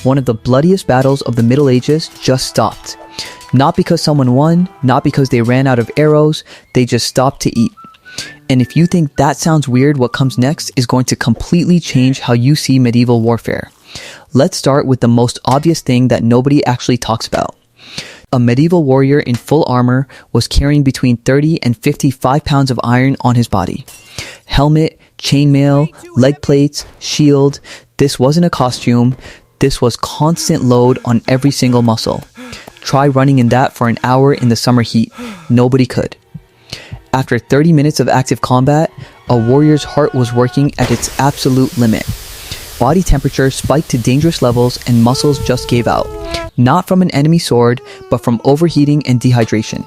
one of the bloodiest battles of the Middle Ages just stopped. Not because someone won, not because they ran out of arrows, they just stopped to eat. And if you think that sounds weird, what comes next is going to completely change how you see medieval warfare. Let's start with the most obvious thing that nobody actually talks about. A medieval warrior in full armor was carrying between 30 and 55 pounds of iron on his body. Helmet, chainmail, leg plates, shield. This wasn't a costume. This was constant load on every single muscle. Try running in that for an hour in the summer heat. Nobody could. After 30 minutes of active combat, a warrior's heart was working at its absolute limit. Body temperature spiked to dangerous levels and muscles just gave out. Not from an enemy sword, but from overheating and dehydration.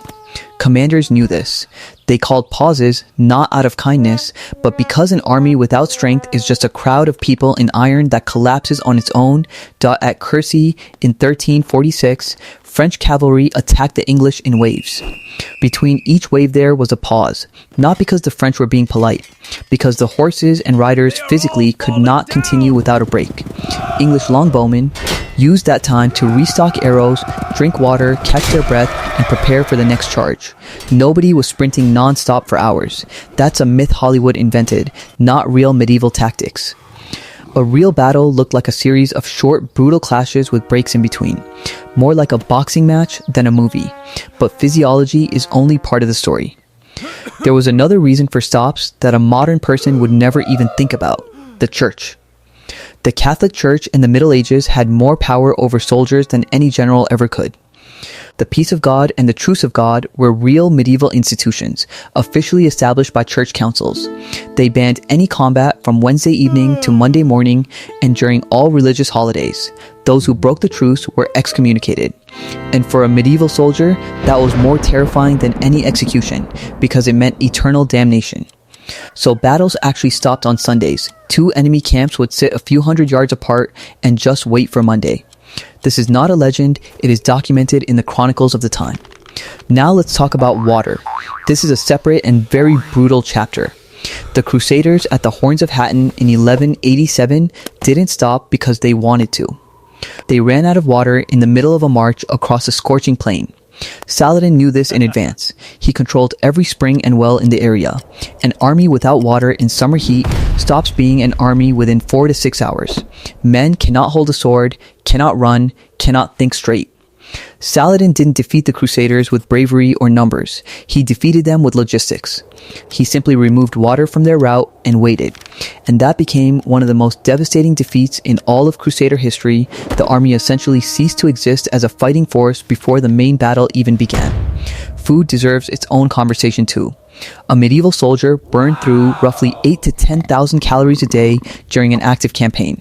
Commanders knew this. They called pauses not out of kindness, but because an army without strength is just a crowd of people in iron that collapses on its own. At Crécy in 1346, French cavalry attacked the English in waves. Between each wave there was a pause, not because the French were being polite, because the horses and riders physically could not continue without a break. English longbowmen used that time to restock arrows, drink water, catch their breath, and prepare for the next charge. Nobody was sprinting non-stop for hours. That's a myth Hollywood invented, not real medieval tactics. A real battle looked like a series of short, brutal clashes with breaks in between. More like a boxing match than a movie. But physiology is only part of the story. There was another reason for stops that a modern person would never even think about: the church. The Catholic Church in the Middle Ages had more power over soldiers than any general ever could. The peace of God and the truce of God were real medieval institutions, officially established by church councils. They banned any combat from Wednesday evening to Monday morning and during all religious holidays. Those who broke the truce were excommunicated. And for a medieval soldier, that was more terrifying than any execution, because it meant eternal damnation. So battles actually stopped on Sundays. Two enemy camps would sit a few hundred yards apart and just wait for Monday. This is not a legend, it is documented in the chronicles of the time. Now let's talk about water. This is a separate and very brutal chapter. The Crusaders at the Horns of Hattin in 1187 didn't stop because they wanted to. They ran out of water in the middle of a march across a scorching plain. Saladin knew this in advance. He controlled every spring and well in the area. An army without water in summer heat stops being an army within 4 to 6 hours. Men cannot hold a sword, cannot run, cannot think straight. Saladin didn't defeat the Crusaders with bravery or numbers. He defeated them with logistics. He simply removed water from their route and waited. And that became one of the most devastating defeats in all of Crusader history. The army essentially ceased to exist as a fighting force before the main battle even began. Food deserves its own conversation too. A medieval soldier burned through roughly 8 to 10,000 calories a day during an active campaign.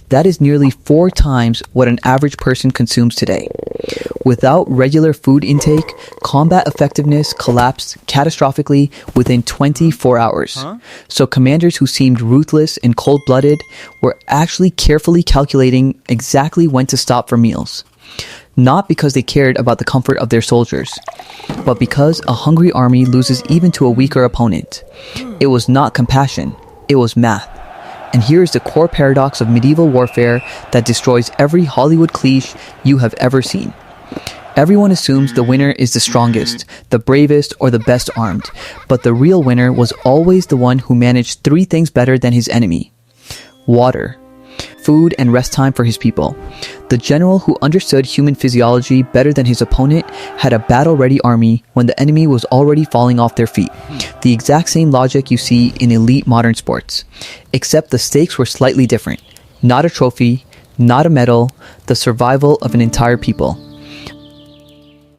That is nearly 4 times what an average person consumes today. Without regular food intake, combat effectiveness collapsed catastrophically within 24 hours. So commanders who seemed ruthless and cold-blooded were actually carefully calculating exactly when to stop for meals. Not because they cared about the comfort of their soldiers, but because a hungry army loses even to a weaker opponent. It was not compassion, it was math. And here is the core paradox of medieval warfare that destroys every Hollywood cliché you have ever seen. Everyone assumes the winner is the strongest, the bravest, or the best armed. But the real winner was always the one who managed 3 things better than his enemy: water, food, and rest time for his people. The general who understood human physiology better than his opponent had a battle-ready army when the enemy was already falling off their feet. The exact same logic you see in elite modern sports. Except the stakes were slightly different. Not a trophy, not a medal, the survival of an entire people.